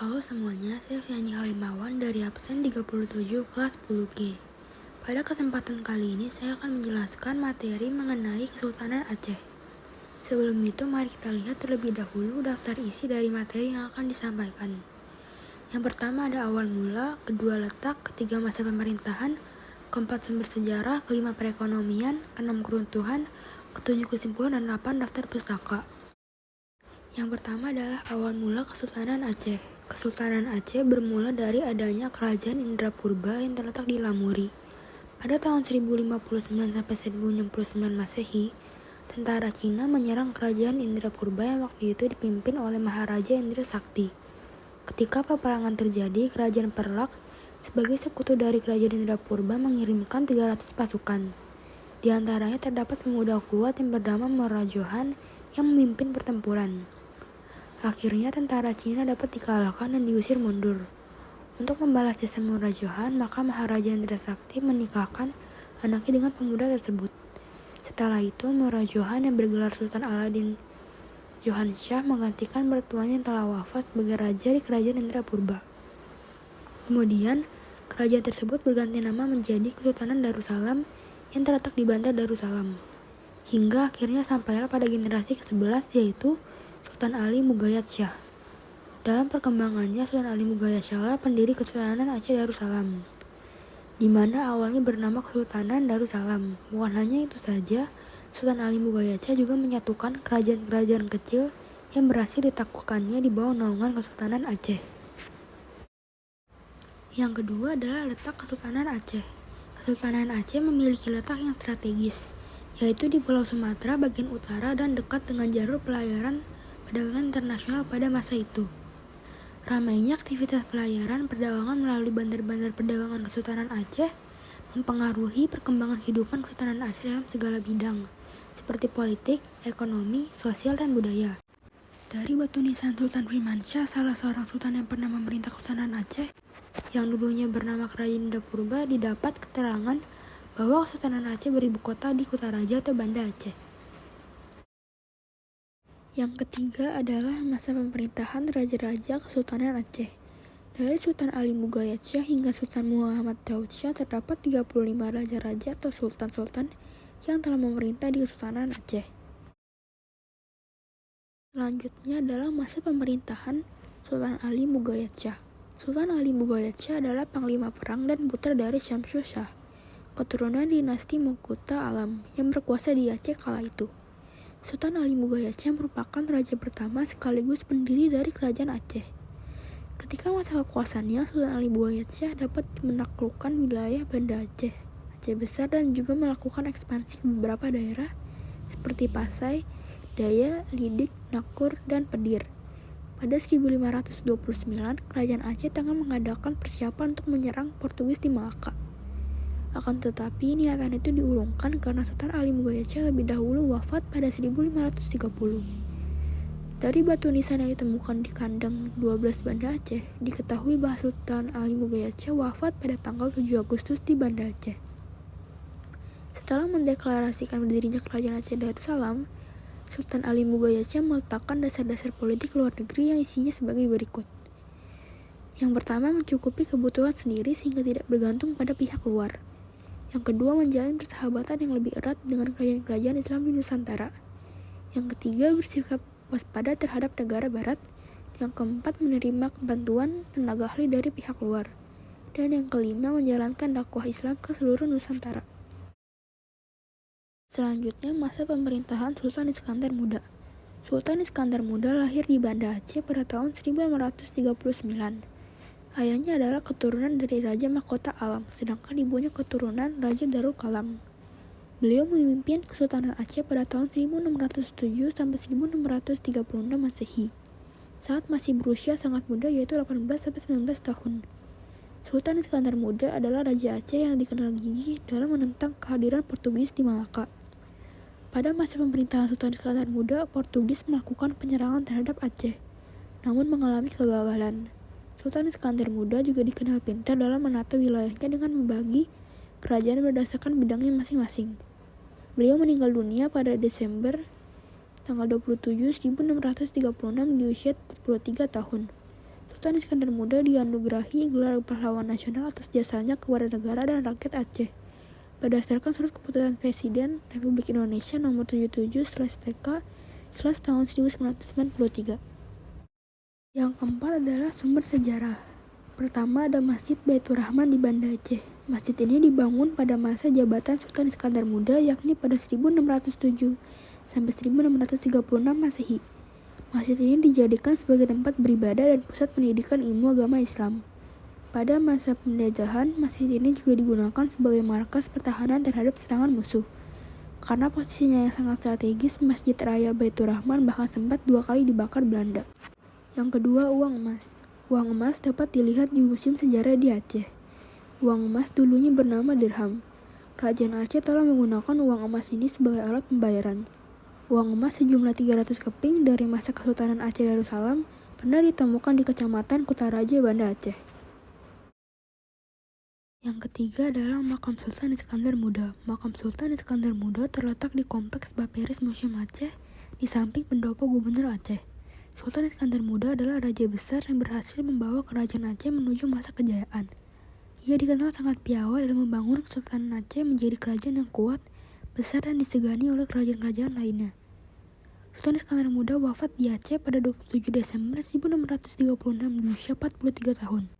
Halo semuanya, saya Fiani Halimawan dari absen 37 kelas 10G. Pada kesempatan kali ini saya akan menjelaskan materi mengenai Kesultanan Aceh. Sebelum itu mari kita lihat terlebih dahulu daftar isi dari materi yang akan disampaikan. Yang pertama ada awal mula, kedua letak, ketiga masa pemerintahan, keempat sumber sejarah, kelima perekonomian, keenam keruntuhan, ketujuh kesimpulan, dan 8 daftar pustaka. Yang pertama adalah awal mula Kesultanan Aceh. Kesultanan Aceh bermula dari adanya Kerajaan Indrapurba yang terletak di Lamuri. Pada tahun 1059 sampai 1069 Masehi, tentara Cina menyerang Kerajaan Indrapurba yang waktu itu dipimpin oleh Maharaja Indra Sakti. Ketika peperangan terjadi, Kerajaan Perlak sebagai sekutu dari Kerajaan Indrapurba mengirimkan 300 pasukan. Di antaranya terdapat pemuda kuat yang bernama Murajohan yang memimpin pertempuran. Akhirnya tentara Cina dapat dikalahkan dan diusir mundur. Untuk membalas jasa Murajohan, maka Maharaja Indra Sakti menikahkan anaknya dengan pemuda tersebut. Setelah itu, Murajohan yang bergelar Sultan Aladin Johan Shah menggantikan mertuanya yang telah wafat sebagai raja di Kerajaan Indrapurba. Kemudian, kerajaan tersebut berganti nama menjadi Kesultanan Darussalam yang terletak di Bandar Darussalam. Hingga akhirnya sampailah pada generasi ke-11 yaitu Sultan Ali Mughayat Shah. Dalam perkembangannya, Sultan Ali Mughayat Shah lah pendiri Kesultanan Aceh Darussalam, di mana awalnya bernama Kesultanan Darussalam. Bukan hanya itu saja, Sultan Ali Mughayat Shah juga menyatukan kerajaan-kerajaan kecil yang berhasil ditaklukkannya di bawah naungan Kesultanan Aceh. Yang kedua adalah letak Kesultanan Aceh. Kesultanan Aceh memiliki letak yang strategis, yaitu di Pulau Sumatera bagian utara dan dekat dengan jalur pelayaran perdagangan internasional pada masa itu. Ramainya aktivitas pelayaran perdagangan melalui bandar-bandar perdagangan Kesultanan Aceh mempengaruhi perkembangan kehidupan Kesultanan Aceh dalam segala bidang, seperti politik, ekonomi, sosial, dan budaya. Dari batu nisan Sultan Firmansyah, salah seorang sultan yang pernah memerintah Kesultanan Aceh, yang dulunya bernama Kerajaan Indrapurba, didapat keterangan bahwa Kesultanan Aceh beribu kota di Kutaraja atau Banda Aceh. Yang ketiga adalah masa pemerintahan Raja-Raja Kesultanan Aceh. Dari Sultan Ali Mughayat Shah hingga Sultan Muhammad Daud Shah terdapat 35 raja-raja atau sultan-sultan yang telah memerintah di Kesultanan Aceh. Selanjutnya adalah masa pemerintahan Sultan Ali Mughayat Shah. Sultan Ali Mughayat Shah adalah panglima perang dan putra dari Syamsu Shah, keturunan dinasti Mahkota Alam yang berkuasa di Aceh kala itu. Sultan Ali Mughayat Shah merupakan raja pertama sekaligus pendiri dari Kerajaan Aceh. Ketika masa kekuasaannya, Sultan Ali Mughayat Shah dapat menaklukkan wilayah Banda Aceh, Aceh Besar, dan juga melakukan ekspansi ke beberapa daerah seperti Pasai, Daya, Lidik, Nakur, dan Pedir. Pada 1529, Kerajaan Aceh tengah mengadakan persiapan untuk menyerang Portugis di Malaka. Akan tetapi, niatan itu diurungkan karena Sultan Ali Mughayat Shah lebih dahulu wafat pada 1530. Dari batu nisan yang ditemukan di kandang 12 Banda Aceh, diketahui bahwa Sultan Ali Mughayat Shah wafat pada tanggal 7 Agustus di Banda Aceh. Setelah mendeklarasikan berdirinya Kerajaan Aceh Darussalam, Sultan Ali Mughayat Shah meletakkan dasar-dasar politik luar negeri yang isinya sebagai berikut. Yang pertama, mencukupi kebutuhan sendiri sehingga tidak bergantung pada pihak luar. Yang kedua, menjalin persahabatan yang lebih erat dengan kerajaan-kerajaan Islam di Nusantara. Yang ketiga, bersikap waspada terhadap negara barat. Yang keempat, menerima bantuan tenaga ahli dari pihak luar. Dan yang kelima, menjalankan dakwah Islam ke seluruh Nusantara. Selanjutnya, masa pemerintahan Sultan Iskandar Muda. Sultan Iskandar Muda lahir di Banda Aceh pada tahun 1539. Ayahnya adalah keturunan dari Raja Mahkota Alam, sedangkan ibunya keturunan Raja Darul Kalam. Beliau memimpin Kesultanan Aceh pada tahun 1607 sampai 1636 Masehi. Saat masih berusia sangat muda, yaitu 18 sampai 19 tahun. Sultan Iskandar Muda adalah Raja Aceh yang dikenal gigih dalam menentang kehadiran Portugis di Malaka. Pada masa pemerintahan Sultan Iskandar Muda, Portugis melakukan penyerangan terhadap Aceh, namun mengalami kegagalan. Sultan Iskandar Muda juga dikenal pintar dalam menata wilayahnya dengan membagi kerajaan berdasarkan bidangnya masing-masing. Beliau meninggal dunia pada Desember tanggal 27 1636 di usia 43 tahun. Sultan Iskandar Muda dianugerahi gelar pahlawan nasional atas jasanya kepada negara dan rakyat Aceh. Berdasarkan surat keputusan Presiden Republik Indonesia nomor 77/TK/tahun 1993. Yang keempat adalah sumber sejarah. Pertama ada Masjid Baitur Rahman di Banda Aceh. Masjid ini dibangun pada masa jabatan Sultan Iskandar Muda, yakni pada 1607 sampai 1636 Masehi. Masjid ini dijadikan sebagai tempat beribadah dan pusat pendidikan ilmu agama Islam. Pada masa penjajahan, masjid ini juga digunakan sebagai markas pertahanan terhadap serangan musuh. Karena posisinya yang sangat strategis, Masjid Raya Baitur Rahman bahkan sempat 2 kali dibakar Belanda. Yang kedua, uang emas. Uang emas dapat dilihat di Museum Sejarah di Aceh. Uang emas dulunya bernama dirham. Kerajaan Aceh telah menggunakan uang emas ini sebagai alat pembayaran. Uang emas sejumlah 300 keping dari masa Kesultanan Aceh Darussalam pernah ditemukan di Kecamatan Kutaraja, Banda Aceh. Yang ketiga adalah Makam Sultan Iskandar Muda. Makam Sultan Iskandar Muda terletak di Kompleks Baperis Museum Aceh, di samping pendopo Gubernur Aceh. Sultan Iskandar Muda adalah raja besar yang berhasil membawa kerajaan Aceh menuju masa kejayaan. Ia dikenal sangat piawai dalam membangun Kesultanan Aceh menjadi kerajaan yang kuat, besar dan disegani oleh kerajaan-kerajaan lainnya. Sultan Iskandar Muda wafat di Aceh pada 27 Desember 1636 di usia 43 tahun.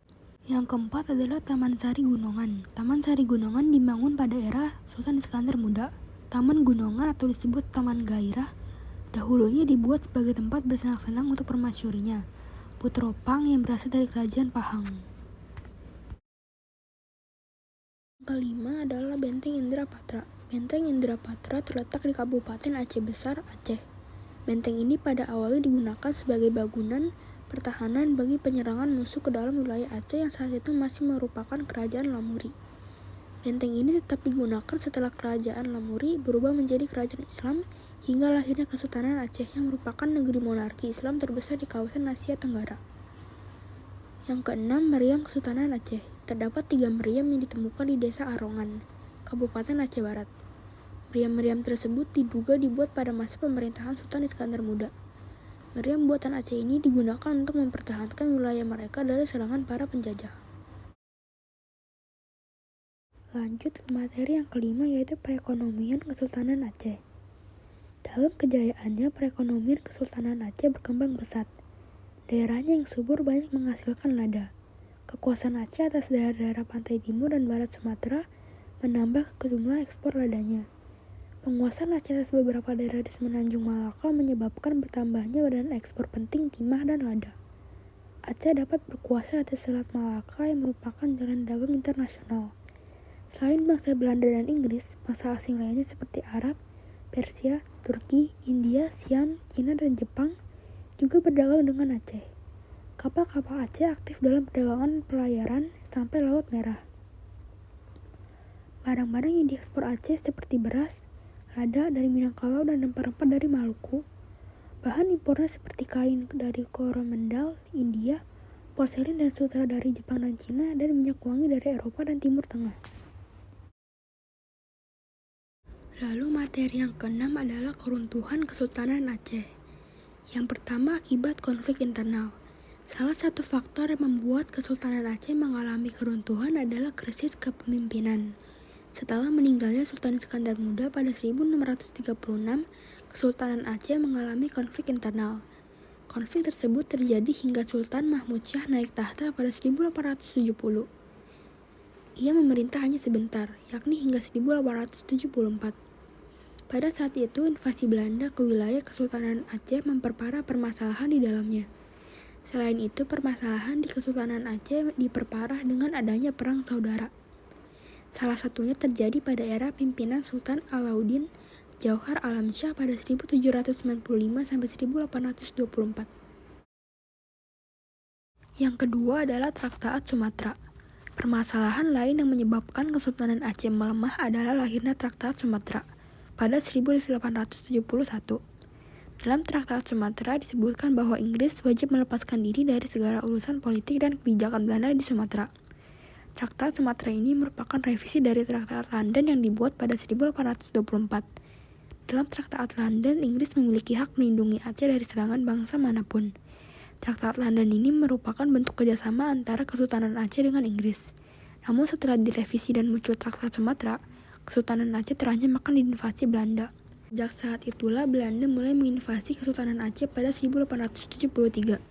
Yang keempat adalah Taman Sari Gunungan. Taman Sari Gunungan dibangun pada era Sultan Iskandar Muda. Taman Gunungan atau disebut Taman Gairah dahulunya dibuat sebagai tempat bersenang-senang untuk permasyurinya, Putropang yang berasal dari kerajaan Pahang. Yang kelima adalah Benteng Indrapatra. Benteng Indrapatra terletak di Kabupaten Aceh Besar, Aceh. Benteng ini pada awalnya digunakan sebagai bangunan pertahanan bagi penyerangan musuh ke dalam wilayah Aceh yang saat itu masih merupakan kerajaan Lamuri. Benteng ini tetap digunakan setelah kerajaan Lamuri berubah menjadi kerajaan Islam hingga lahirnya Kesultanan Aceh yang merupakan negeri monarki Islam terbesar di kawasan Asia Tenggara. Yang keenam, meriam Kesultanan Aceh. Terdapat 3 meriam yang ditemukan di Desa Arongan, Kabupaten Aceh Barat. Meriam-meriam tersebut diduga dibuat pada masa pemerintahan Sultan Iskandar Muda. Meriam buatan Aceh ini digunakan untuk mempertahankan wilayah mereka dari serangan para penjajah. Lanjut ke materi yang kelima, yaitu perekonomian Kesultanan Aceh. Dalam kejayaannya, perekonomian Kesultanan Aceh berkembang pesat. Daerahnya yang subur banyak menghasilkan lada. Kekuasaan Aceh atas daerah-daerah pantai timur dan barat Sumatera menambah jumlah ekspor ladanya. Penguasaan Aceh atas beberapa daerah di Semenanjung Malaka menyebabkan bertambahnya badan ekspor penting timah dan lada. Aceh dapat berkuasa atas Selat Malaka yang merupakan jalan dagang internasional. Selain bangsa Belanda dan Inggris, bangsa asing lainnya seperti Arab, Persia, Turki, India, Siam, Cina, dan Jepang juga berdagang dengan Aceh. Kapal-kapal Aceh aktif dalam perdagangan pelayaran sampai Laut Merah. Barang-barang yang diekspor Aceh seperti beras, lada dari Minangkabau dan rempah-rempah dari Maluku. Bahan impornya seperti kain dari Coromandel, India, porselin dan sutra dari Jepang dan Cina, dan minyak wangi dari Eropa dan Timur Tengah. Lalu materi yang keenam adalah keruntuhan Kesultanan Aceh. Yang pertama, akibat konflik internal. Salah satu faktor yang membuat Kesultanan Aceh mengalami keruntuhan adalah krisis kepemimpinan. Setelah meninggalnya Sultan Iskandar Muda pada 1636, Kesultanan Aceh mengalami konflik internal. Konflik tersebut terjadi hingga Sultan Mahmud Syah naik tahta pada 1870. Ia memerintah hanya sebentar, yakni hingga 1874. Pada saat itu, invasi Belanda ke wilayah Kesultanan Aceh memperparah permasalahan di dalamnya. Selain itu, permasalahan di Kesultanan Aceh diperparah dengan adanya perang saudara. Salah satunya terjadi pada era pimpinan Sultan Alauddin Jauhar Alamsyah pada 1795 sampai 1824. Yang kedua adalah Traktaat Sumatera. Permasalahan lain yang menyebabkan Kesultanan Aceh melemah adalah lahirnya Traktaat Sumatera pada 1871. Dalam Traktaat Sumatera disebutkan bahwa Inggris wajib melepaskan diri dari segala urusan politik dan kebijakan Belanda di Sumatera. Traktaat Sumatera ini merupakan revisi dari Traktaat London yang dibuat pada 1824. Dalam Traktaat London, Inggris memiliki hak melindungi Aceh dari serangan bangsa manapun. Traktat London ini merupakan bentuk kerjasama antara Kesultanan Aceh dengan Inggris. Namun setelah direvisi dan muncul Traktat Sumatera, Kesultanan Aceh terancam akan diinvasi Belanda. Sejak saat itulah Belanda mulai menginvasi Kesultanan Aceh pada 1873.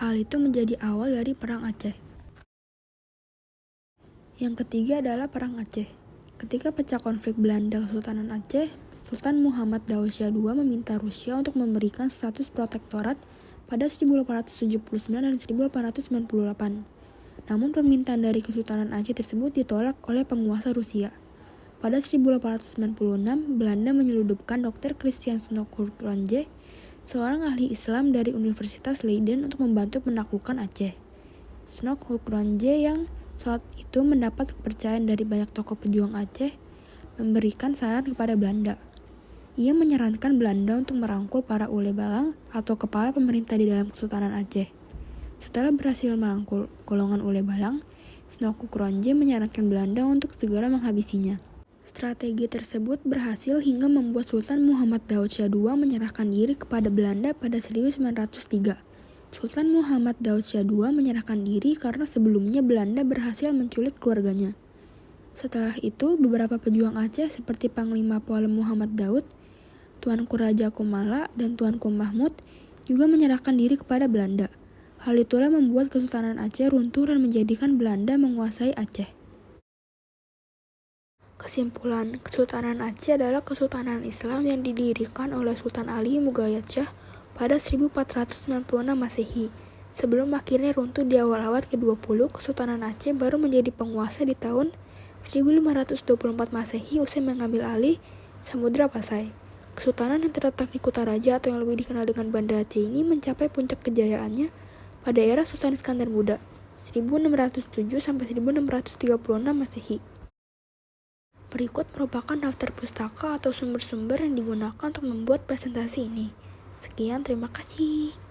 Hal itu menjadi awal dari Perang Aceh. Yang ketiga adalah Perang Aceh. Ketika pecah konflik Belanda Kesultanan Aceh, Sultan Muhammad Daud Shah II meminta Rusia untuk memberikan status protektorat pada 1879 dan 1898. Namun permintaan dari Kesultanan Aceh tersebut ditolak oleh penguasa Rusia. Pada 1896, Belanda menyelundupkan Dr. Christian Snoeck-Hoortje, seorang ahli Islam dari Universitas Leiden untuk membantu menaklukkan Aceh. Snoeck-Hoortje yang saat itu mendapat kepercayaan dari banyak tokoh pejuang Aceh, memberikan saran kepada Belanda. Ia menyarankan Belanda untuk merangkul para ule balang atau kepala pemerintah di dalam Kesultanan Aceh. Setelah berhasil merangkul golongan ule balang, Snoeck-Hoortje menyarankan Belanda untuk segera menghabisinya. Strategi tersebut berhasil hingga membuat Sultan Muhammad Daud Shah II menyerahkan diri kepada Belanda pada 1903. Sultan Muhammad Daud Shah II menyerahkan diri karena sebelumnya Belanda berhasil menculik keluarganya. Setelah itu, beberapa pejuang Aceh seperti Panglima Polen Muhammad Daud, Tuanku Raja Kumala, dan Tuanku Mahmud juga menyerahkan diri kepada Belanda. Hal itulah membuat Kesultanan Aceh runtuh dan menjadikan Belanda menguasai Aceh. Kesimpulan, Kesultanan Aceh adalah kesultanan Islam yang didirikan oleh Sultan Ali Mughayat Shah pada 1496 Masehi. Sebelum akhirnya runtuh di awal abad ke-20, Kesultanan Aceh baru menjadi penguasa di tahun 1524 Masehi usai mengambil alih Samudra Pasai. Kesultanan yang terletak di Kutaraja atau yang lebih dikenal dengan Banda Aceh ini mencapai puncak kejayaannya pada era Sultan Iskandar Muda 1607 sampai 1636 Masehi. Berikut merupakan daftar pustaka atau sumber-sumber yang digunakan untuk membuat presentasi ini. Sekian, terima kasih.